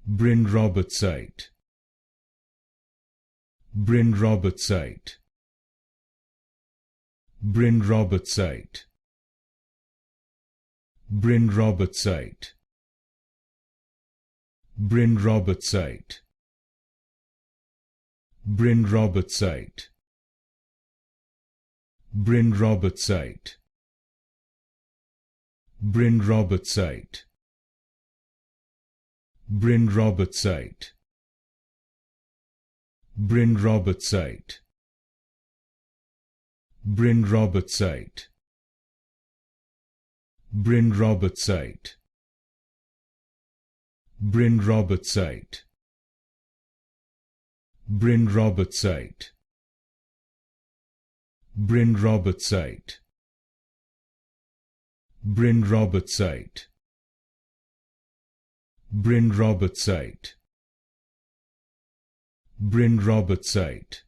Brinrobertsite, Brinrobertsite, Brinrobertsite, Brinrobertsite, Brinrobertsite, Brinrobertsite, Brinrobertsite, Brinrobertsite, Brinrobertsite, Brinrobertsite, Brinrobertsite, Brinrobertsite, Brinrobertsite, Brinrobertsite, Brinrobertsite, Brinrobertsite, Brinrobertsite, Brinrobertsite,